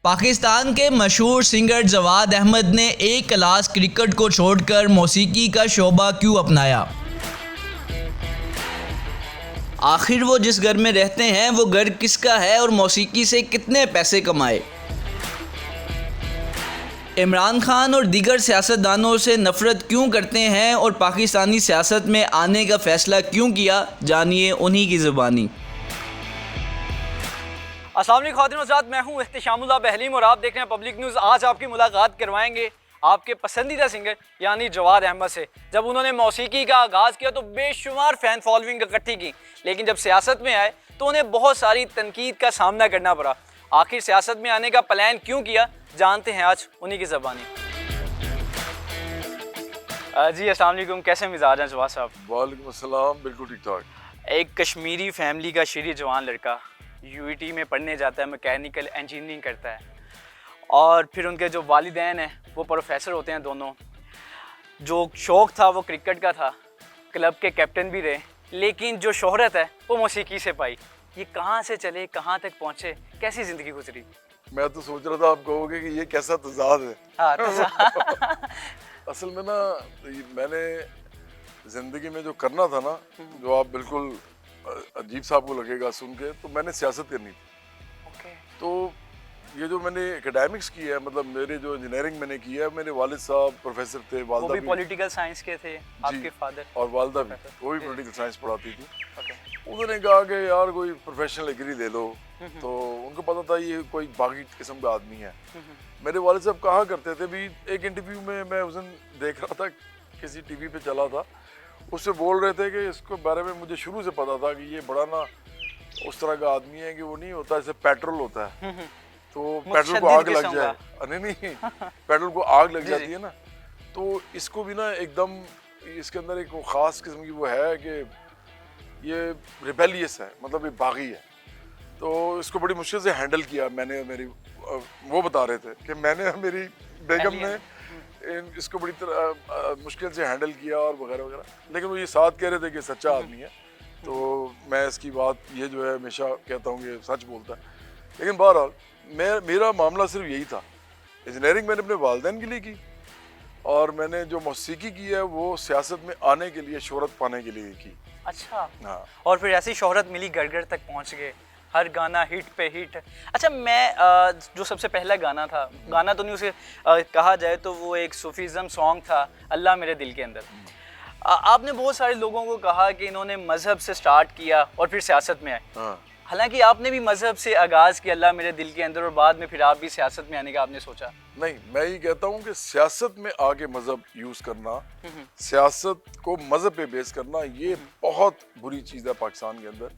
पाकिस्तान के मशहूर सिंगर जवाद अहमद ने एक क्लास क्रिकेट को छोड़कर मौसीकी का शोबा क्यों अपनाया? आखिर वो जिस घर में रहते हैं वो घर किसका है और मौसीकी से कितने पैसे कमाए? इमरान खान और दीगर सियासतदानों से नफ़रत क्यों करते हैं और पाकिस्तानी सियासत में आने का फ़ैसला क्यों किया? जानिए उन्हीं की ज़ुबानी। अस्सलाम वालेकुम ख़वातीन व हज़रात, मैं हूँ इख्तिशामुल्लाह बहलीम और आप देख रहे हैं पब्लिक न्यूज़। आज आपकी मुलाकात करवाएंगे आपके पसंदीदा सिंगर यानी जवाद अहमद से। जब उन्होंने मौसीकी का आगाज़ किया तो बेशुमार फ़ैन फॉलोइंग इकट्ठी की, लेकिन जब सियासत में आए तो उन्हें बहुत सारी तनकीद का सामना करना पड़ा। आखिर सियासत में आने का प्लान क्यों किया, जानते हैं आज उन्हीं की ज़बानी। जी अस्सलाम वालेकुम, कैसे मिजाज हैं जवाद साहब? वालेकुम अस्सलाम, बिल्कुल ठीक ठाक। एक कश्मीरी फैमिली का शरीर जवान लड़का यूईटी में पढ़ने जाता है, मैकेनिकल इंजीनियरिंग करता है, और फिर उनके जो वालिदैन हैं वो प्रोफेसर होते हैं दोनों। जो शौक़ था वो क्रिकेट का था, क्लब के कैप्टन भी रहे, लेकिन जो शोहरत है वो मौसीकी से पाई। ये कहाँ से चले, कहाँ तक पहुँचे, कैसी ज़िंदगी गुजरी? मैं तो सोच रहा था आप कहोगे कि ये कैसा तजाद है। हाँ, असल में ना मैंने ज़िंदगी में जो करना था ना, जो आप बिल्कुल अजीब सा आपको लगेगा सुन के, तो मैंने सियासत करनी थी। तो ये जो मैंने एकेडमिक्स की है, मतलब मेरे जो इंजीनियरिंग मैंने की है, मेरे वालिद साहब प्रोफेसर थे, वालदा भी पॉलिटिकल साइंस के थे आपके फादर, और वालदा भी वो भी पॉलिटिकल साइंस पढ़ाती थी। उन्होंने कहा कि यार कोई प्रोफेशनल डिग्री ले लो, तो उनको पता था ये कोई बाकी किस्म का आदमी है। मेरे वालिद साहब कहा करते थे भी, एक इंटरव्यू में मैं उस दिन देख रहा था, किसी टीवी पे चला था, उससे बोल रहे थे कि इसके बारे में मुझे शुरू से पता था कि ये बड़ा ना उस तरह का आदमी है कि वो नहीं होता जैसे पेट्रोल होता है, तो पेट्रोल को आग लग जाए, नहीं पेट्रोल को आग लग जाती है ना, तो इसको भी ना एकदम इसके अंदर एक ख़ास किस्म की वो है कि ये रिबेलियस है, मतलब ये बागी है। तो इसको बड़ी मुश्किल से हैंडल किया मैंने। मेरी वो बता रहे थे कि मैंने मेरी बेगम ने इसको बड़ी मुश्किल से हैंडल किया और वगैरह वगैरह, लेकिन वो ये साथ कह रहे थे कि सच्चा आदमी है। तो मैं इसकी बात ये जो है हमेशा कहता हूँ कि सच बोलता है। लेकिन बहरहाल मेरा मामला सिर्फ यही था। इंजीनियरिंग मैंने अपने वालिदैन के लिए की, और मैंने जो मौसीकी की है वो सियासत में आने के लिए, शोहरत पाने के लिए की। अच्छा, हाँ। और फिर ऐसी शोहरत मिली, घर घर तक पहुंच गए, हर गाना हिट पे हिट। अच्छा, मैं जो सबसे पहला गाना था, गाना तो नहीं उसे कहा जाए तो वो एक सूफीज़म सॉन्ग था, अल्लाह मेरे दिल के अंदर। आपने बहुत सारे लोगों को कहा कि इन्होंने मज़हब से स्टार्ट किया और फिर सियासत में आए। हाँ। हालांकि आपने भी मज़हब से आगाज़ किया, अल्लाह मेरे दिल के अंदर, और बाद में फिर आप भी सियासत में आने का आपने सोचा। नहीं, मैं ये कहता हूँ कि सियासत में आके मज़हब यूज़ करना, सियासत को मज़हब पे बेस करना, ये बहुत बुरी चीज़ है पाकिस्तान के अंदर।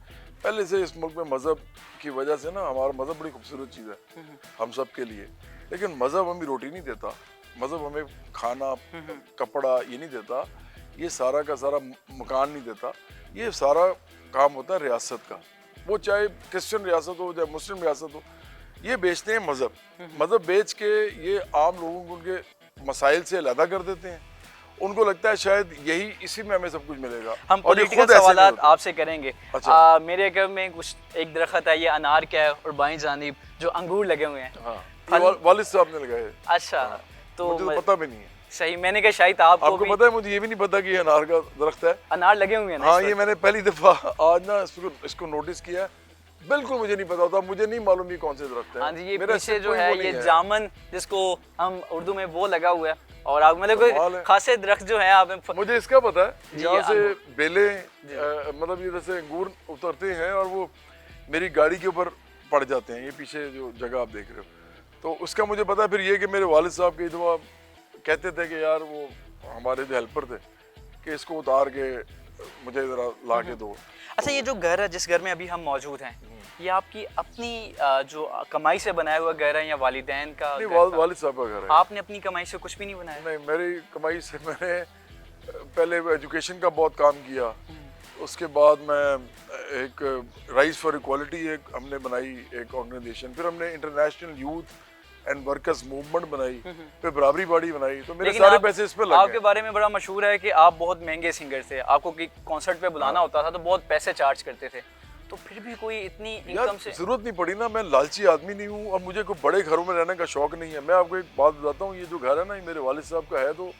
पहले से इस मुल्क में मज़हब की वजह से ना, हमारा मज़हब बड़ी खूबसूरत चीज़ है हम सब के लिए, लेकिन मज़हब हमें रोटी नहीं देता, मज़हब हमें खाना कपड़ा ये नहीं देता, ये सारा का सारा मकान नहीं देता। ये सारा काम होता है रियासत का, वो चाहे क्रिश्चियन रियासत हो चाहे मुस्लिम रियासत हो, ये बेचते हैं मज़हब। मज़हब बेच के ये आम लोगों को उनके मसाइल से अलहदा कर देते हैं। उनको लगता है शायद यही, इसी में हमें सब कुछ मिलेगा। हम पॉलिटिकल सवालात आपसे करेंगे। अच्छा। मेरे घर में कुछ एक दरख्त है, ये अनार का है, और बाईं जानिब जो अंगूर लगे हुए हैं। हाँ, वालिद साहब ने लगाए। अच्छा। हाँ। तो मुझे तो पता भी नहीं है। सही, मैंने कहा शायद आपको पता है, मुझे ये भी नहीं पता कि ये अनार का दरख्त है। अनार लगे हुए हैं ना? हाँ, ये मैंने पहली दफा आज ना इसको नोटिस किया। बिल्कुल मुझे नहीं पता था, मुझे नहीं मालूम ये कौन से दरख्त है। हाँ जी, ये पीछे जो है ये जामन, जिसको हम उर्दू में वो लगा हुआ है, और आप मतलब कोई खासे दरख्त जो है आप। मुझे इसका पता है, यहाँ से बेले मतलब ये जैसे अंगूर उतरते हैं और वो मेरी गाड़ी के ऊपर पड़ जाते हैं। ये पीछे जो जगह आप देख रहे हो, तो उसका मुझे पता है। फिर ये कि मेरे वालिद साहब कई दफ़ा कहते थे कि यार, वो हमारे जो हेल्पर थे, कि इसको उतार के मुझे ज़रा ला के दो। अच्छा, ये जो घर है, जिस घर में अभी हम मौजूद हैं, ये आपकी अपनी जो कमाई से बनाया हुआ घर है या वालिदैन का? वालिद साहब का घर है। आपने अपनी कमाई से कुछ भी नहीं बनाया? नहीं, मेरी कमाई से मैंने पहले एजुकेशन का बहुत काम किया। उसके बाद मैं एक राइज फॉर इक्वालिटी एक हमने बनाई, एक ऑर्गेनाइजेशन। फिर हमने international youth and workers movement बनाई, फिर बराबरी पार्टी बनाई। तो मेरे सारे पैसे इस पे लग गए। आपके बारे में बड़ा मशहूर है कि आप बहुत महंगे सिंगर थे, आपको कॉन्सर्ट पे बुलाना होता था तो बहुत पैसे चार्ज करते थे। तो फिर भी कोई इतनी यार इनकम से जरूरत नहीं पड़ी ना, मैं लालची आदमी नहीं हूँ और मुझे कोई बड़े घरों में रहने का शौक नहीं है। मैं आपको एक बात बताता हूँ, ये जो घर है ना, ये मेरे वालिद साहब का है। तो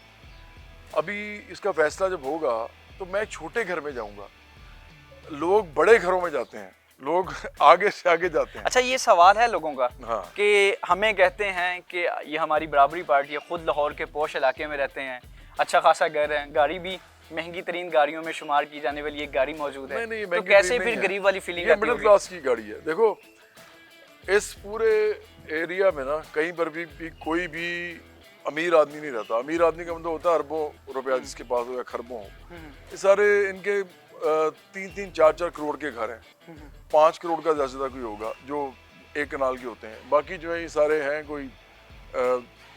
अभी इसका फैसला जब होगा तो मैं एक छोटे घर में जाऊंगा। लोग बड़े घरों में जाते हैं, लोग आगे से आगे जाते हैं। अच्छा, ये सवाल है लोगों का हाँ। कि हमें कहते हैं कि ये हमारी बराबरी पार्टी है, खुद लाहौर के पोश इलाके में रहते हैं, अच्छा खासा घर है, गाड़ी भी महंगी तरीन गाड़ियों में शुमार की जाने वाली एक गाड़ी मौजूद है। नहीं, तो महंगी कैसे तरीन फिर नहीं है। गरीब वाली फीलिंग ये आती मिडिल होगी? क्लास की गाड़ी है। देखो इस पूरे एरिया में ना कहीं पर भी कोई भी अमीर आदमी नहीं रहता। अमीर आदमी का मतलब होता है अरबों रुपया जिसके पास हो या खरबों हो। ये सारे इनके 3-3, 4-4 करोड़ के घर हैं। 5 करोड़ का ज्यादा कोई होगा जो एक कनाल के होते हैं। बाकी जो है ये सारे हैं कोई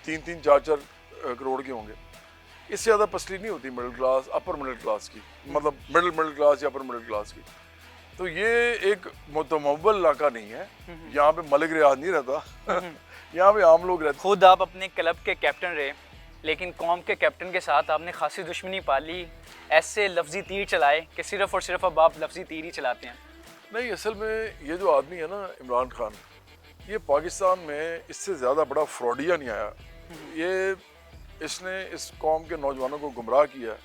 3-3, 4-4 करोड़ के होंगे। इससे ज़्यादा पसली नहीं होती middle class, upper middle class की, मतलब मिडिल क्लास या अपर मिडिल क्लास की। तो ये एक मुतमव्वल इलाका नहीं है, यहाँ पे मलिक रियाज नहीं रहता। यहाँ पे आम लोग रहते। खुद आप अपने क्लब के कैप्टन रहे, लेकिन कौम के कैप्टन के साथ आपने खासी दुश्मनी पाली, ऐसे लफ्जी तीर चलाए कि सिर्फ और सिर्फ अब आप लफ्जी तीर ही चलाते हैं। नहीं, असल में ये जो आदमी है ना इमरान खान, ये पाकिस्तान में इससे ज़्यादा बड़ा फ्रॉडिया नहीं आया। ये इसने इस कौम के नौजवानों को गुमराह किया।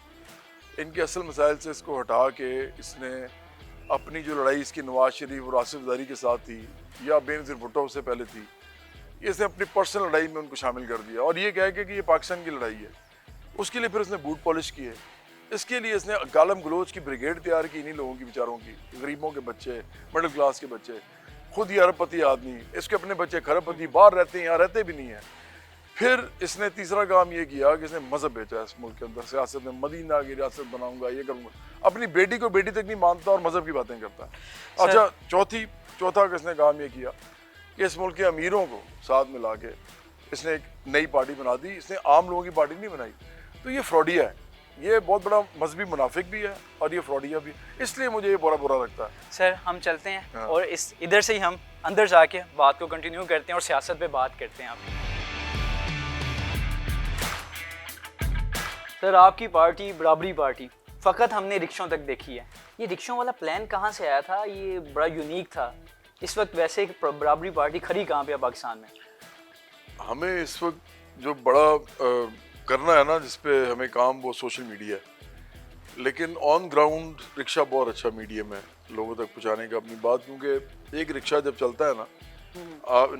इनके असल मसाइल से इसको हटा के इसने अपनी जो लड़ाई इसकी नवाज शरीफ और आसिफ ज़री के साथ थी या बेनज़ीर भुट्टो से पहले थी, इसने अपनी पर्सनल लड़ाई में उनको शामिल कर दिया और ये कह के कि ये पाकिस्तान की लड़ाई है। उसके लिए फिर उसने बूट पॉलिश किए। इसके लिए इसने गालम गलोच की ब्रिगेड तैयार की, इन्हीं लोगों की, बेचारों की, गरीबों के बच्चे, मिडिल क्लास के बच्चे। खुद ही अरबपति आदमी, इसके अपने बच्चे खरबपति, बाहर रहते हैं, यहाँ रहते भी नहीं हैं। फिर इसने तीसरा काम ये किया कि इसने मजहब बेचा इस मुल्क के अंदर। सियासत में मदीना की रियासत बनाऊंगा, ये करूंगा। अपनी बेटी को बेटी तक नहीं मानता और मजहब की बातें करता है। अच्छा, चौथा इसने काम ये किया कि इस मुल्क के अमीरों को साथ मिला के इसने एक नई पार्टी बना दी। इसने आम लोगों की पार्टी नहीं बनाई। तो ये फ्रॉडिया है, ये बहुत बड़ा मजहबी मुनाफिक भी है और ये फ्रॉडिया भी, इसलिए मुझे ये बुरा लगता है। सर, हम चलते हैं और इस इधर से ही हम अंदर जाके बात को कंटिन्यू करते हैं और सियासत पे बात करते हैं। आप सर, आपकी पार्टी बराबरी पार्टी फ़कत हमने रिक्शों तक देखी है। ये रिक्शों वाला प्लान कहाँ से आया था? ये बड़ा यूनिक था। इस वक्त वैसे एक बराबरी पार्टी खड़ी कहाँ पे है पाकिस्तान में? हमें इस वक्त जो बड़ा करना है ना, जिस पे हमें काम, वो सोशल मीडिया है। लेकिन ऑन ग्राउंड रिक्शा बहुत अच्छा मीडियम है लोगों तक पहुँचाने का अपनी बात, क्योंकि एक रिक्शा जब चलता है ना,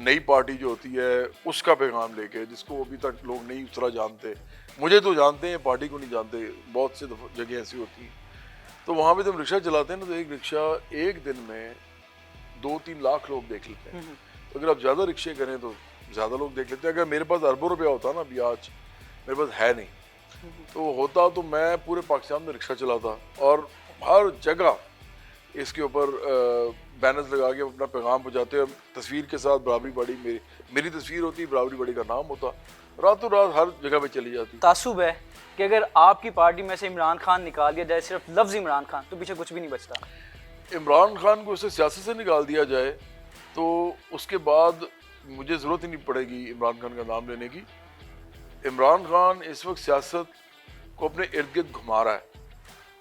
नई पार्टी जो होती है उसका पैगाम लेके, जिसको अभी तक लोग नहीं उस तरह जानते, मुझे तो जानते हैं, पार्टी को नहीं जानते, बहुत से जगह ऐसी होती हैं। तो वहाँ पे जब रिक्शा चलाते हैं ना, तो एक रिक्शा एक दिन में 2-3 लाख लोग देख लेते हैं। तो अगर आप ज़्यादा रिक्शे करें तो ज़्यादा लोग देख लेते हैं। अगर मेरे पास अरबों रुपया होता ना, अभी आज मेरे पास है नहीं, तो होता तो मैं पूरे पाकिस्तान में रिक्शा चलाता और हर जगह इसके ऊपर बैनर्स लगा के अपना पैगाम पहुँचाते हैं, तस्वीर के साथ। बराबरी पार्टी मेरी तस्वीर होती, बराबरी पार्टी का नाम होता, रातों रात हर जगह पे चली जाती। तासुब है कि अगर आपकी पार्टी में से इमरान खान निकाल दिया जाए, सिर्फ लफ्ज़ इमरान खान, तो पीछे कुछ भी नहीं बचता। इमरान खान को उससे सियासत से निकाल दिया जाए तो उसके बाद मुझे ज़रूरत ही नहीं पड़ेगी इमरान खान का नाम लेने की। इमरान खान इस वक्त सियासत को अपने इर्द गिर्द घुमा रहा है।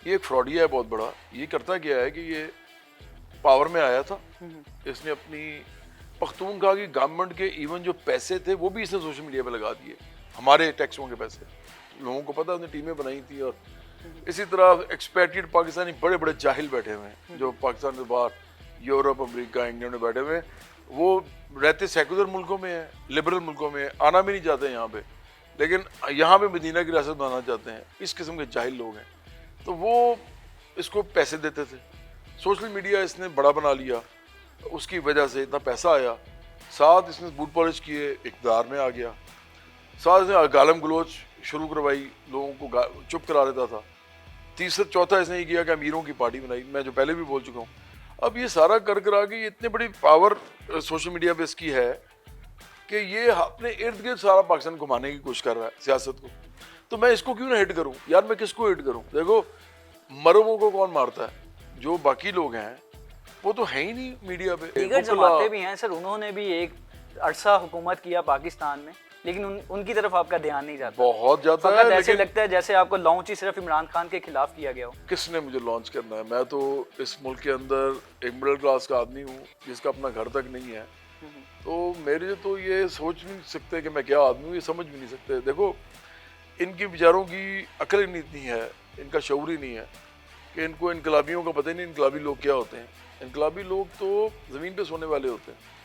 ये एक फ्रॉडिया है बहुत बड़ा। ये करता क्या है कि ये पावर में आया था, इसने अपनी पख्तूनख्वा की गवर्नमेंट के इवन जो पैसे थे वो भी इसने सोशल मीडिया पे लगा दिए, हमारे टैक्सों के पैसे। लोगों को पता, उसने टीमें बनाई थी। और इसी तरह एक्सपेट्रिएट पाकिस्तानी बड़े बड़े जाहिल बैठे हुए हैं जो पाकिस्तान से बाहर यूरोप, अमेरिका, इंग्लैंड में बैठे हुए हैं। वो रहते सेकुलर मुल्कों में है, लिबरल मुल्कों में, आना भी नहीं चाहते यहाँ पे, लेकिन यहाँ पे मदीना की रियासत बनाना चाहते हैं। इस किस्म के जाहिल लोग हैं, तो वो इसको पैसे देते थे। सोशल मीडिया इसने बड़ा बना लिया, उसकी वजह से इतना पैसा आया। साथ इसने बूट पॉलिश किए, इक़्तिदार में आ गया। साथ इसने गालम गलोच शुरू करवाई, लोगों को चुप करा देता था। चौथा इसने ये किया कि अमीरों की पार्टी बनाई, मैं जो पहले भी बोल चुका हूँ। अब ये सारा कर करा के ये इतनी बड़ी पावर सोशल मीडिया पे इसकी है कि ये अपने इर्द गिर्द सारा पाकिस्तान घुमाने की कोशिश कर रहा है सियासत को। तो मैं इसको क्यों ना हिट करूँ यार, मैं किसको हिट करूँ? देखो, मरमों को कौन मारता है? जो बाकी लोग हैं वो तो है ही नहीं मीडिया पे। दीगर जमातें भी हैं सर, उन्होंने भी एक अरसा हुकूमत किया पाकिस्तान में, लेकिन उनकी तरफ आपका ध्यान नहीं जाता। बहुत जाता फकत है, ऐसे लेकिन लगता है जैसे आपको लॉन्च ही सिर्फ इमरान खान के खिलाफ किया गया हो। किसने मुझे लॉन्च करना है? मैं तो इस मुल्क के अंदर एक मिडिल क्लास का आदमी हूँ जिसका अपना घर तक नहीं है, तो मेरे तो ये सोच नहीं सकते कि मैं क्या आदमी हूँ, ये समझ भी नहीं सकते। देखो, इनके बेचारों की अकल ही नहीं इतनी है, इनका शऊर ही नहीं है कि इनको इनकलाबियों का पता ही नहीं इनकलाबी लोग क्या होते हैं। इनकलाबी लोग तो ज़मीन पे सोने वाले होते हैं।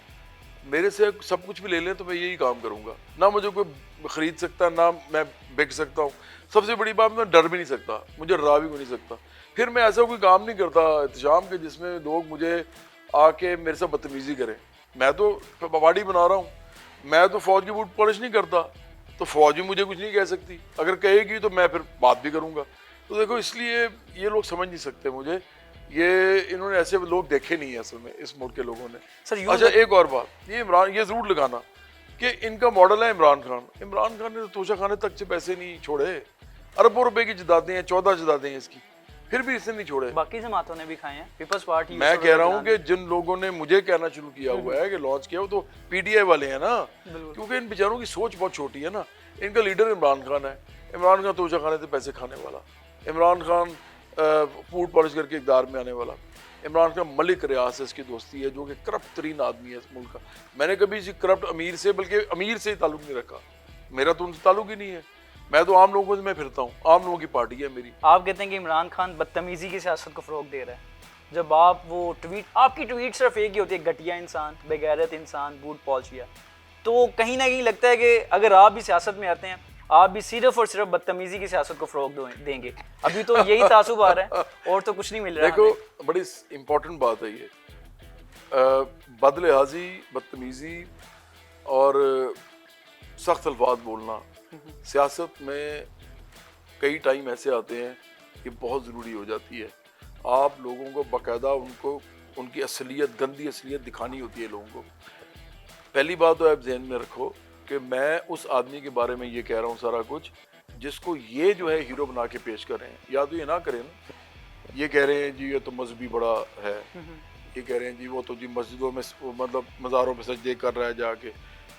मेरे से सब कुछ भी ले लें तो मैं यही काम करूँगा, ना मुझे कोई ख़रीद सकता, ना मैं बिक सकता हूँ। सबसे बड़ी बात, मैं डर भी नहीं सकता, मुझे डरा भी नहीं सकता। फिर मैं ऐसा कोई काम नहीं करता एहतशाम के जिसमें लोग मुझे आके मेरे से बदतमीज़ी करें। मैं तो बॉडी बना रहा हूँ, मैं तो फ़ौज की बूट पॉलिश नहीं करता, तो फ़ौज भी मुझे कुछ नहीं कह सकती। अगर कहेगी तो मैं फिर बात भी करूँगा। तो देखो, इसलिए ये लोग समझ नहीं सकते मुझे, ये इन्होंने ऐसे लोग देखे नहीं है असल में इस मुल्क के लोगों ने। सर अच्छा, एक और बात, ये इमरान, ये जरूर लगाना कि इनका मॉडल है इमरान खान। इमरान खान ने तो तोशा खाने तक से पैसे नहीं छोड़े, अरबों रुपए की जदादें हैं, 14 जदादें हैं इसकी, फिर भी इसने नहीं छोड़े। बाकी जमातों ने भी खाए हैं, पीपल्स पार्टी। मैं कह रहा हूँ कि जिन लोगों ने मुझे कहना शुरू किया हुआ है कि लॉन्च किया, वो तो पीटीआई वाले हैं ना, क्योंकि इन बेचारों की सोच बहुत छोटी है ना। इनका लीडर इमरान खान है, इमरान खान तोशा खाने से पैसे खाने वाला, इमरान खान फूड पॉलिश करके इक़्तिदार में आने वाला, इमरान खान मलिक रियाज से इसकी दोस्ती है जो कि करप्ट तरीन आदमी है इस मुल्क का। मैंने कभी इसी करप्ट अमीर से, बल्कि अमीर से ही ताल्लुक नहीं रखा, मेरा तो उनसे ताल्लुक ही नहीं है। मैं तो आम लोगों से मैं फिरता हूँ, आम लोगों की पार्टी है मेरी। आप कहते हैं कि इमरान खान बदतमीजी की सियासत को फ़रोग दे रहा है। जब आप वो ट्वीट, आपकी ट्वीट सिर्फ एक ही होती है, घटिया इंसान, बेगैरत इंसान, बूट पॉलिशिया, तो कहीं ना कहीं लगता है कि अगर आप भी सियासत में आते हैं, आप भी सिर्फ और सिर्फ बदतमीजी की सियासत को फ़रोग देंगे। अभी तो यही तासुब आ रहा है और तो कुछ नहीं मिल रहा है। देखो, बड़ी इंपॉर्टेंट बात है ये, बदलिहाजी, बदतमीजी और सख्त अल्फाज बोलना सियासत में कई टाइम ऐसे आते हैं कि बहुत ज़रूरी हो जाती है। आप लोगों को बाकायदा उनको उनकी असलियत, गंदी असलियत दिखानी होती है लोगों को। पहली बात तो आप जहन में रखो कि मैं उस आदमी के बारे में ये कह रहा हूँ सारा कुछ जिसको ये जो है हीरो बना के पेश कर रहे हैं। या तो ये ना करें ना, ये कह रहे हैं जी ये तो मजहबी बड़ा है, ये कह रहे हैं जी वो तो जी मस्जिदों में मतलब मज़ारों पे सजदे कर रहा है, जाके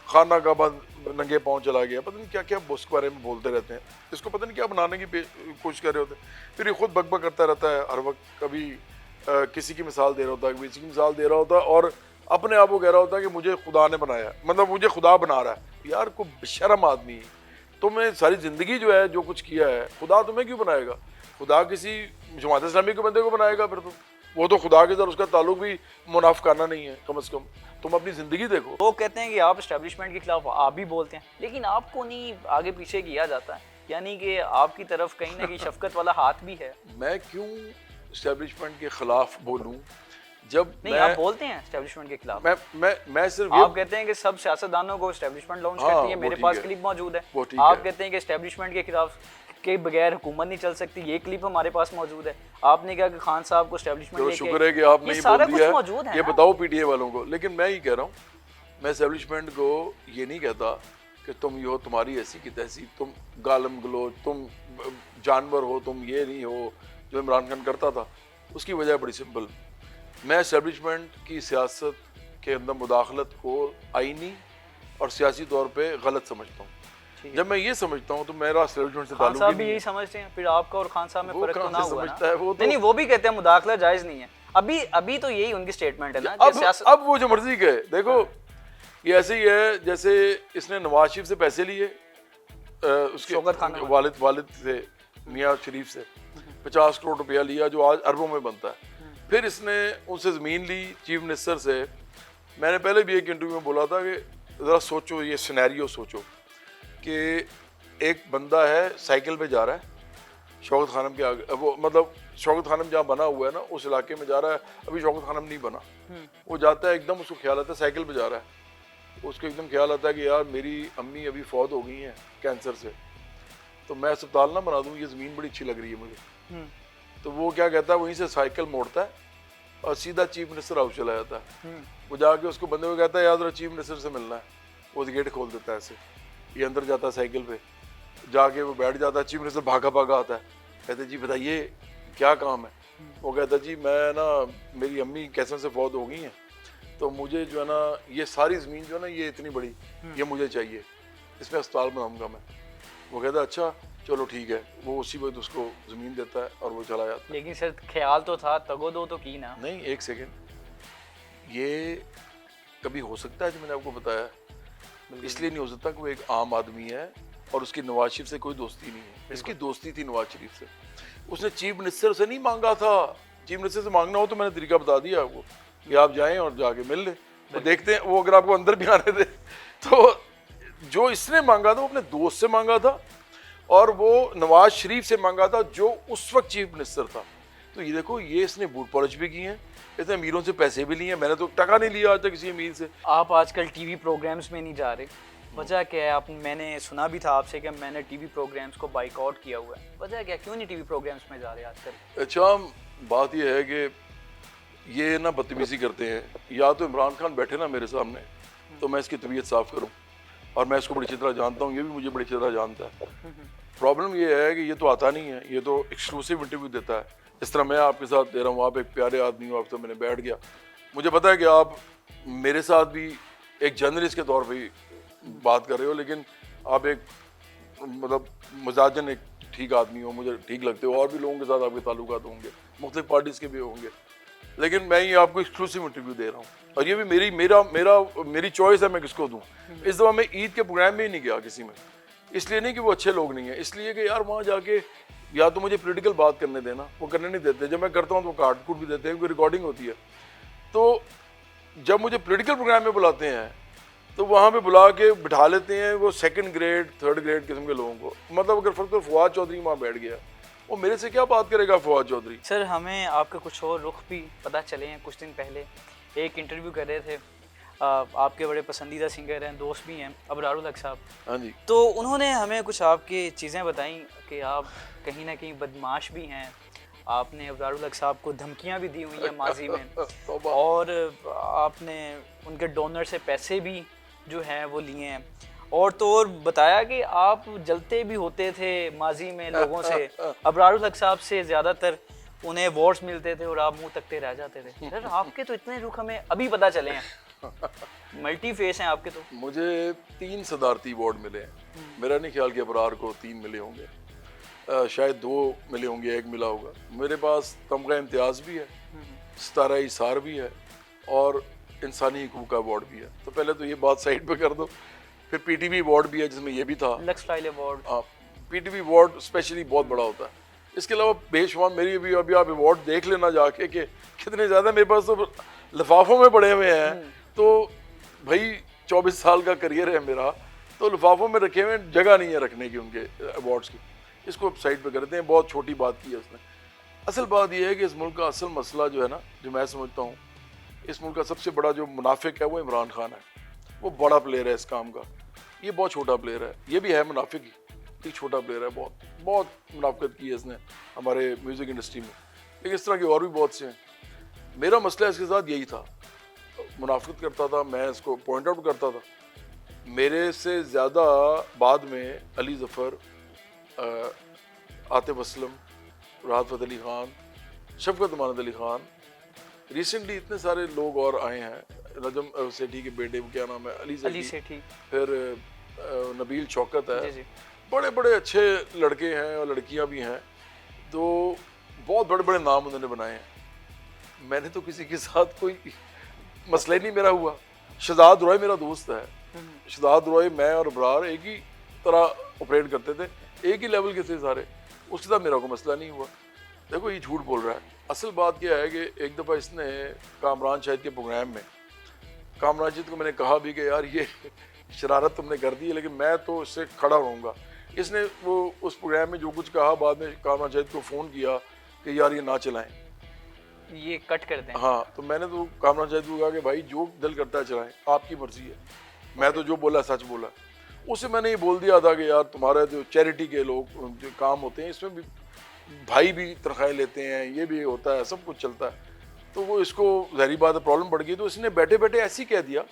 खाना का बंद नंगे पाँव चला गया, पता नहीं क्या क्या उसके बारे में बोलते रहते हैं। इसको पता नहीं क्या बनाने की कोशिश कर रहे होते हैं। फिर ये खुद बकबक करता रहता है हर वक्त, कभी किसी की मिसाल दे रहा होता है, कभी किसी की मिसाल दे रहा होता है, और अपने आप को कह रहा होता है कि मुझे खुदा ने बनाया, मतलब मुझे खुदा बना रहा है। यार को बेशर्म आदमी, तुम्हें सारी ज़िंदगी जो है जो कुछ किया है, खुदा तुम्हें क्यों बनाएगा? खुदा किसी जमात इस्लामी के बंदे को बनाएगा फिर वो तो खुदा के साथ उसका ताल्लुक भी मुनाफिकाना नहीं है। कम से कम तुम अपनी ज़िंदगी देखो। वो कहते हैं कि आप एस्टेब्लिशमेंट के खिलाफ आप भी बोलते हैं, लेकिन आपको नहीं आगे पीछे किया जाता है, यानी कि आपकी तरफ कहीं ना कहीं शफकत वाला हाथ भी है। मैं क्यों एस्टेब्लिशमेंट के खिलाफ बोलूं जब नहीं, आप बोलते हैं एस्टेब्लिशमेंट के खिलाफ। मैं सिर्फ आप कहते हैं कि सब सियासतदानों को एस्टेब्लिशमेंट लॉन्च करती है, मेरे पास क्लिप मौजूद है। आप कहते हैं कि एस्टेब्लिशमेंट के खिलाफ के बगैर हुकूमत नहीं चल सकती, ये क्लिप हमारे पास मौजूद है। आपने कहा कि खान साहब को एस्टेब्लिशमेंट लेके, शुक्र है कि आपने ये बोल दिया, ये बताओ पीटीए वालों को। लेकिन मैं ही कह रहा हूँ, मैं एस्टेब्लिशमेंट को ये नहीं कहता कि तुम ये हो, तुम्हारी ऐसी की तैसी, तुम गालम गलोच, तुम जानवर हो, तुम ये नहीं हो जो इमरान खान करता था। उसकी वजह बड़ी सिंपल, मैं एस्टेब्लिशमेंट की सियासत के अंदर मुदाखलत को आईनी और सियासी तौर पे गलत समझता हूँ। जब मैं ये समझता हूँ तो मेरा एस्टेब्लिशमेंट से ताल्लुक साहब भी यही समझते हैं, फिर आपका और खान साहब में फर्क तो ना हुआ ना? है वो तो नहीं, वो भी कहते हैं मुदाखला जायज़ नहीं है। अभी तो यही उनकी स्टेटमेंट है ना। अब वो जो मर्जी कहे, देखो ये ऐसे ही है जैसे इसने नवाज शरीफ से पैसे लिए, उसके वालिद से, मियाँ शरीफ से 50 करोड़ रुपया लिया जो आज अरबों में बनता है। फिर इसने उनसे ज़मीन ली चीफ मिनिस्टर से। मैंने पहले भी एक इंटरव्यू में बोला था कि ज़रा सोचो, ये सिनेरियो सोचो कि एक बंदा है साइकिल पे जा रहा है शौकत खानम के आगे, वो मतलब शौकत खानम जहाँ बना हुआ है ना उस इलाके में जा रहा है, अभी शौकत खानम नहीं बना। वो जाता है, एकदम उसको ख्याल आता है, साइकिल पे जा रहा है, उसको एकदम ख्याल आता है कि यार मेरी अम्मी अभी फौत हो गई हैं कैंसर से, तो मैं अस्पताल ना बना दूँ, ये ज़मीन बड़ी अच्छी लग रही है मुझे। तो वो क्या कहता है, वहीं से साइकिल मोड़ता है और सीधा चीफ मिनिस्टर हाउस चला जाता है। वो जाके उसको बंदे को कहता है यार चीफ मिनिस्टर से मिलना है, वो गेट खोल देता है ऐसे, ये अंदर जाता है साइकिल पे, जाके वो बैठ जाता है। चीफ मिनिस्टर भागा भागा आता है, कहते जी बताइए क्या काम है? वो कहता जी मैं ना, मेरी अम्मी कैंसर से फौत हो गई हैं, तो मुझे जो है ना ये सारी ज़मीन जो है ना ये इतनी बड़ी, ये मुझे चाहिए, इसमें अस्पताल बनाऊंगा मैं। वो कहता अच्छा चलो ठीक है, वो उसी वक्त उसको ज़मीन देता है और वो चला जाता है। लेकिन सर ख्याल तो था, तगो दो तो की ना। नहीं, एक सेकेंड, ये कभी हो सकता है जो मैंने आपको बताया? इसलिए नहीं हो सकता कि वो एक आम आदमी है और उसकी नवाज शरीफ से कोई दोस्ती नहीं है। इसकी दोस्ती थी नवाज शरीफ से। उसने चीफ मिनिस्टर से नहीं मांगा था। चीफ मिनिस्टर से मांगना हो तो मैंने तरीका बता दिया आपको कि आप जाएं और जाके मिल लें, तो देखते हैं वो अगर आपको अंदर भी आने दे। तो जो इसने मांगा था वो अपने दोस्त से मांगा था और वो नवाज शरीफ से मांगा था जो उस वक्त चीफ मिनिस्टर था। तो ये देखो, ये इसने बूट पॉलिश भी की है, इसने अमीरों से पैसे भी लिए हैं। मैंने तो टका नहीं लिया आज तक किसी अमीर से। आप आजकल टीवी प्रोग्राम्स में नहीं जा रहे, वजह क्या है? आप, मैंने सुना भी था आपसे कि मैंने टीवी प्रोग्राम्स को बाइकआउट किया हुआ है, वजह क्या, क्यों नहीं टीवी प्रोग्राम्स में जा रहे आजकल? अच्छा, बात यह है कि ये ना बदतमीजी करते हैं। या तो इमरान खान बैठे ना मेरे सामने तो मैं इसकी तबीयत साफ़ करूं, और मैं इसको बड़ी अच्छी तरह जानता हूं, ये भी मुझे बड़ी अच्छी तरह जानता है। प्रॉब्लम ये है कि ये तो आता नहीं है, ये तो एक्सक्लूसिव इंटरव्यू देता है। इस तरह मैं आपके साथ दे रहा हूँ, आप एक प्यारे आदमी हो, आपसे मैंने बैठ गया, मुझे पता है कि आप मेरे साथ भी एक जर्नलिस्ट के तौर पे बात कर रहे हो, लेकिन आप एक मतलब मजाजन एक ठीक आदमी हो, मुझे ठीक लगते हो। और भी लोगों के साथ आपके ताल्लुकात होंगे, मुख्तलिफ पार्टीज़ के भी होंगे, लेकिन मैं ये आपको एक्सक्लूसिव इंटरव्यू दे रहा हूँ और ये भी मेरी चॉइस है, मैं किसको दूँ। इस दफ़ा मैं ईद के प्रोग्राम में ही नहीं गया किसी में, इसलिए नहीं कि वो अच्छे लोग नहीं हैं, इसलिए कि यार वहाँ जाके या तो मुझे पॉलिटिकल बात करने देना, वो करने नहीं देते। जब मैं करता हूँ तो काट कूट भी देते हैं, कोई रिकॉर्डिंग होती है। तो जब मुझे पॉलिटिकल प्रोग्राम में बुलाते हैं तो वहाँ पे बुला के बिठा लेते हैं वो सेकंड ग्रेड थर्ड ग्रेड किस्म के लोगों को। मतलब अगर फर्क तो फवाद चौधरी वहाँ बैठ गया, वो मेरे से क्या बात करेगा फवाद चौधरी? सर हमें आपके कुछ और रुख भी पता चले हैं। कुछ दिन पहले एक इंटरव्यू कर रहे थे, आपके बड़े पसंदीदा सिंगर हैं, दोस्त भी हैं, अबरार उल हक साहब। हाँ जी। तो उन्होंने हमें कुछ आपकी चीज़ें बताई कि आप कहीं ना कहीं बदमाश भी हैं, आपने अबरार उल हक साहब को धमकियां भी दी हुई हैं माजी में, और आपने उनके डोनर से पैसे भी जो हैं वो लिए हैं, और तो और बताया कि आप जलते भी होते थे माजी में लोगों से। अबरार उल हक साहब से ज़्यादातर उन्हें अवार्ड्स मिलते थे और आप मुंह तकते रह जाते थे। सर आपके तो इतने रुख हमें अभी पता चले हैं, मल्टी फेस हैं आपके। तो मुझे 3 सदारती अवार्ड मिले हैं। मेरा नहीं ख्याल कि अबरार को 3 मिले होंगे, शायद 2 मिले होंगे, 1 मिला होगा। मेरे पास तमगा इम्तियाज़ भी है, सितारा इसार भी है और इंसानी हकूक़ का अवार्ड भी है। तो पहले तो ये बात साइड पे कर दो। फिर पीटीवी अवार्ड भी है जिसमें ये भी था, lux style award. PTV award specially बहुत बड़ा होता है। इसके अलावा बेशुमार मेरी अभी आप अवार्ड देख लेना जाके कि कितने ज़्यादा मेरे पास तो लिफाफों में पड़े हुए हैं। तो भाई 24 साल का करियर है मेरा, तो लिफाफों में रखे हुए जगह नहीं है रखने की उनके अवार्ड्स की। इसको साइड पे करते हैं, बहुत छोटी बात की है उसने। असल बात यह है कि इस मुल्क का असल मसला जो है ना, जो मैं समझता हूँ, इस मुल्क का सबसे बड़ा जो मुनाफिक है वो इमरान खान है। वो बड़ा प्लेयर है इस काम का, ये बहुत छोटा प्लेयर है। ये भी है मुनाफिक ही, एक छोटा प्लेयर है, बहुत मुनाफिकत की है इसने हमारे म्यूज़िक इंडस्ट्री में। लेकिन इस तरह के और भी बहुत से हैं। मेरा मसला इसके साथ यही था, मुनाफिकत करता था, मैं इसको पॉइंट आउट करता था। मेरे से ज़्यादा बाद में अली ज़फ़र, आतिफ असलम, राहत फ़तेह अली ख़ान, शफ़क़त अमानत अली ख़ान, रिसेंटली इतने सारे लोग और आए हैं। नजम सेठी के बेटे, क्या नाम है, अली सेठी, फिर नबील शौकत है, जी। बड़े बड़े अच्छे लड़के हैं और लड़कियां भी हैं, तो बहुत बड़े बड़े नाम उन्होंने बनाए हैं। मैंने तो किसी के साथ कोई मसला ही नहीं मेरा हुआ। शहजाद रॉय मेरा दोस्त है, शहजाद रॉय, मैं और अबरार एक ही तरह ऑपरेट करते थे, एक ही लेवल के थे सारे, उसके साथ मेरा कोई मसला नहीं हुआ। देखो ये झूठ बोल रहा है। असल बात क्या है कि एक दफ़ा इसने कामरान शाहिद के प्रोग्राम में, कामरान शाहिद को मैंने कहा भी कि यार ये शरारत तुमने कर दी है, लेकिन मैं तो इससे खड़ा रहूँगा। इसने वो उस प्रोग्राम में जो कुछ कहा, बाद में कामरान शाहिद को फ़ोन किया कि यार ये ना चलाएं, ये कट कर दें। हाँ, तो मैंने तो कामरान शाहिद को कहा कि भाई जो दिल करता है चलाएं, आपकी मर्ज़ी है, मैं तो जो बोला सच बोला। उससे मैंने ये बोल दिया था कि यार तुम्हारे जो चैरिटी के लोग जो काम होते हैं, इसमें भी भाई भी तनख्वाहें लेते हैं, ये भी होता है, सब कुछ चलता है। तो वो इसको ज़ाहिर बात है प्रॉब्लम बढ़ गई, तो इसने बैठे बैठे ऐसे ही कह दिया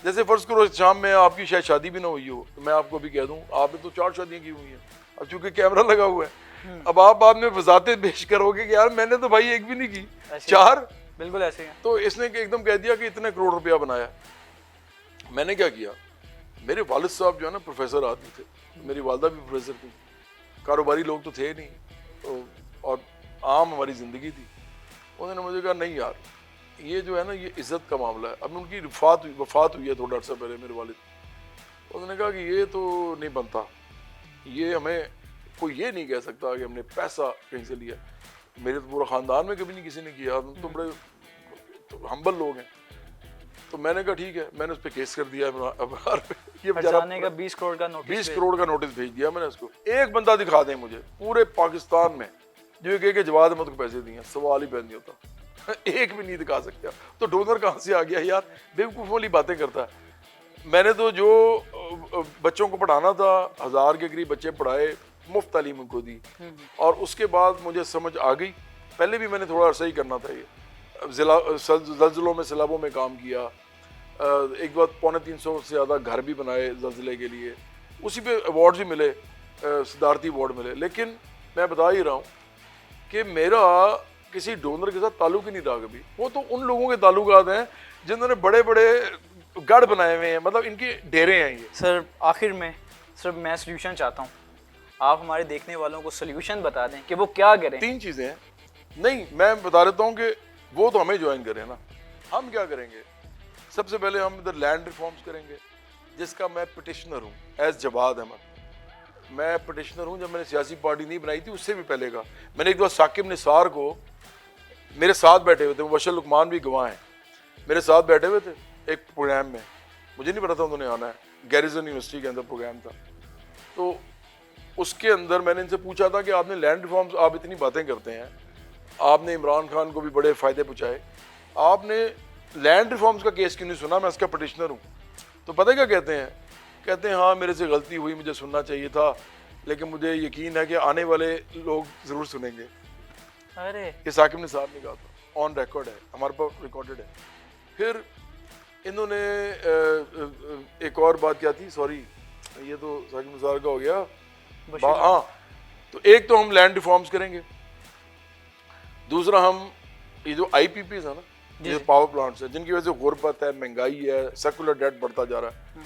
जैसे फ़र्ज़ करो शाम में आपकी शायद शादी भी ना हुई हो, तो मैं आपको भी कह दूँ आपने तो 4 शादियाँ की हुई हैं। अब चूँकि कैमरा लगा हुआ है, अब आप बाद में वजाहतें पेश करोगे कि यार मैंने तो भाई एक भी नहीं की, 4। बिल्कुल ऐसे है। तो इसने एकदम कह दिया कि इतने करोड़ रुपया बनाया। मैंने क्या किया, मेरे वालिद साहब जो है ना प्रोफेसर आदमी थे, मेरी वालदा भी प्रोफेसर थी, कारोबारी लोग तो थे नहीं, तो और आम हमारी ज़िंदगी थी। उन्होंने मुझे कहा नहीं यार, ये जो है ना ये इज़्ज़त का मामला है। अब उनकी वफ़ात हुई है थोड़ा अर्सा पहले मेरे वालिद। उन्होंने कहा कि ये तो नहीं बनता, ये हमें कोई ये नहीं कह सकता कि हमने पैसा कहीं से लिया। मेरे तो पूरा ख़ानदान में कभी नहीं किसी ने किया, तो बड़े तो हम्बल लोग हैं। तो मैंने कहा ठीक है, मैंने उस पर केस कर दिया अखबार पे। ये हटाने का 20 करोड़ का नोटिस 20 करोड़ का नोटिस भेज दिया मैंने उसको। एक बंदा दिखा दें मुझे पूरे पाकिस्तान में जो ये कहे कि जवाद अहमद को पैसे दिए, सवाल ही पैदा नहीं होता। एक भी नहीं दिखा सकता। तो डोनर कहाँ से आ गया यार, बेवकूफ़ वाली बातें करता है। मैंने तो जो बच्चों को पढ़ाना था, 1000 के करीब बच्चे पढ़ाए, मुफ्त तालीम उनको दी। और उसके बाद मुझे समझ आ गई, पहले भी मैंने थोड़ा अर्सा ही करना था ये, ज़लज़लों में सैलाबों में काम किया, एक बार 350 से ज़्यादा घर भी बनाए ज़लज़ले के लिए, उसी पे अवार्ड भी मिले, सदारती अवार्ड मिले। लेकिन मैं बता ही रहा हूँ कि मेरा किसी डोनर के साथ ताल्लुक ही नहीं रहा कभी। वो तो उन लोगों के ताल्लुकात हैं जिन्होंने बड़े बड़े गढ़ बनाए हुए हैं, मतलब इनके डेरे हैं ये। सर आखिर में सिर्फ मैं सोल्यूशन चाहता हूँ, आप हमारे देखने वालों को सोल्यूशन बता दें कि वो क्या करें। 3 चीज़ें हैं। नहीं, मैं बता देता हूँ कि वो तो हमें ज्वाइन करें ना। हम क्या करेंगे, सबसे पहले हम इधर लैंड रिफॉर्म्स करेंगे, जिसका मैं पिटिशनर हूँ एज जवाद अहमद। मैं पिटिशनर हूँ, जब मैंने सियासी पार्टी नहीं बनाई थी उससे भी पहले का। मैंने एक बार साकिब निसार को, मेरे साथ बैठे हुए थे, मुबशर लुकमान भी गवाह हैं, मेरे साथ बैठे हुए थे एक प्रोग्राम में, मुझे नहीं पता था उन्होंने आना है, गैरिसन यूनिवर्सिटी के अंदर प्रोग्राम था। तो उसके अंदर मैंने इनसे पूछा था कि आपने लैंड रिफॉर्म्स, आप इतनी बातें करते हैं, आपने इमरान खान को भी बड़े फ़ायदे पहुँचाए, आपने लैंड रिफॉर्म्स का केस क्यों नहीं सुना, मैं इसका पिटिशनर हूँ। तो पता है क्या कहते हैं, कहते हैं हाँ मेरे से गलती हुई, मुझे सुनना चाहिए था, लेकिन मुझे यकीन है कि आने वाले लोग ज़रूर सुनेंगे। अरे ये साकिब ने साहब ने कहा था, ऑन रिकॉर्ड है, हमारे पास रिकॉर्डेड है। फिर इन्होंने एक और बात क्या थी, सॉरी ये तो साकिब निसार का हो गया। हाँ, तो एक तो हम लैंड रिफॉर्म्स करेंगे, दूसरा हम ये जो IPPs है ना, ये पावर प्लांट्स है जिनकी वजह से गुर्बत है, महंगाई है, सेकुलर डेट बढ़ता जा रहा है,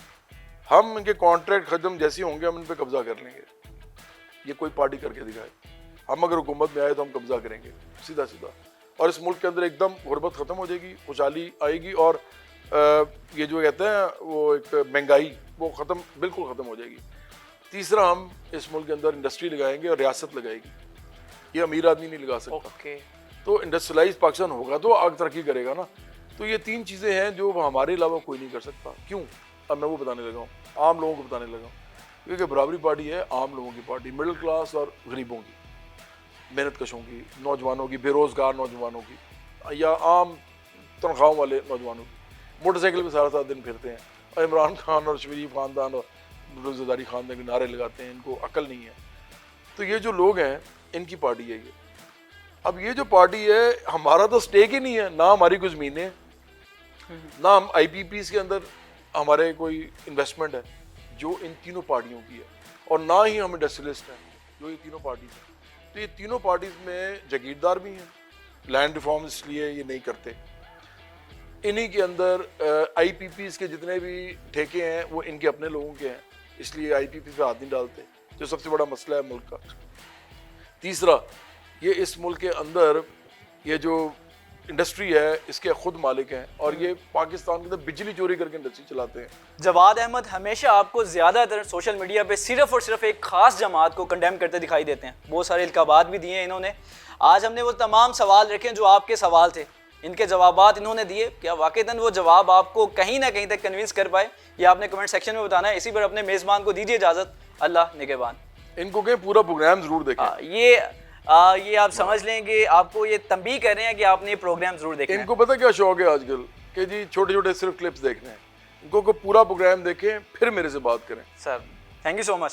हम इनके कॉन्ट्रैक्ट खत्म जैसे होंगे हम इन पे कब्जा कर लेंगे। ये कोई पार्टी करके दिखाए, हम अगर हुकूमत में आए तो हम कब्जा करेंगे सीधा सीधा, और इस मुल्क के अंदर एकदम गुर्बत ख़त्म हो जाएगी, खुशहाली आएगी, और ये जो कहते हैं वो एक महंगाई वो ख़त्म, बिल्कुल ख़त्म हो जाएगी। तीसरा, हम इस मुल्क के अंदर इंडस्ट्री लगाएंगे और रियासत लगाएगी, ये अमीर आदमी नहीं लगा सकता। तो इंडस्ट्रियलाइज पाकिस्तान होगा तो आगे तरक्की करेगा ना। तो ये 3 चीज़ें हैं जो हमारे अलावा कोई नहीं कर सकता। क्यों? अब मैं वो बताने लगा हूँ, आम लोगों को बताने लगा हूँ, क्योंकि बराबरी पार्टी है आम लोगों की पार्टी, मिडिल क्लास और गरीबों की, मेहनत कशों की, नौजवानों की, बेरोज़गार नौजवानों की, या आम तनख्वाहों वाले नौजवानों की। मोटरसाइकिल पे सारा दिन फिरते हैं और इमरान खान और शरीफ खानदान और रोज़ेदारी खानदान के नारे लगाते हैं, इनको अकल नहीं है। तो ये जो लोग हैं इनकी पार्टी है ये। अब ये जो पार्टी है, हमारा तो स्टेक ही नहीं है, ना हमारी कोई ज़मीनें हैं, ना हम IPPs के अंदर हमारे कोई इन्वेस्टमेंट है जो इन तीनों पार्टियों की है, और ना ही हम इंडस्ट्रियलिस्ट हैं जो ये तीनों पार्टीज हैं। तो ये तीनों पार्टीज में जागीरदार भी हैं, लैंड रिफॉर्म इसलिए ये नहीं करते। इन्हीं के अंदर IPPs के जितने भी ठेके हैं वो इनके अपने लोगों के हैं, इसलिए IPP पे हाथ नहीं डालते, जो सबसे बड़ा मसला है मुल्क का। तीसरा, ये इस मुल्क के अंदर ये जो इंडस्ट्री है इसके खुद मालिक हैं, और ये पाकिस्तान के अंदर बिजली चोरी करके इंडस्ट्री चलाते हैं। जवाद अहमद हमेशा आपको ज़्यादातर सोशल मीडिया पे सिर्फ और सिर्फ एक ख़ास जमात को कंडेम करते दिखाई देते हैं। बहुत सारे इल्काबात भी दिए हैं इन्होंने। आज हमने वो तमाम सवाल रखे जो आपके सवाल थे, इनके जवाबात इन्होंने दिए। क्या वाकईतन वो जवाब आपको कहीं ना कहीं तक कन्विंस कर पाए, ये आपने कमेंट सेक्शन में बताना है। इसी पर अपने मेज़बान को दीजिए इजाज़त। अल्लाह निगहबान। इनको कहें पूरा प्रोग्राम ज़रूर देखें। ये आप समझ लें कि आपको ये तंबीह कर रहे हैं कि आपने ये प्रोग्राम जरूर देखना है। इनको पता क्या शौक है आजकल कि जी छोटे छोटे सिर्फ क्लिप्स देखने हैं। इनको पूरा प्रोग्राम देखें फिर मेरे से बात करें। Sir thank you so much.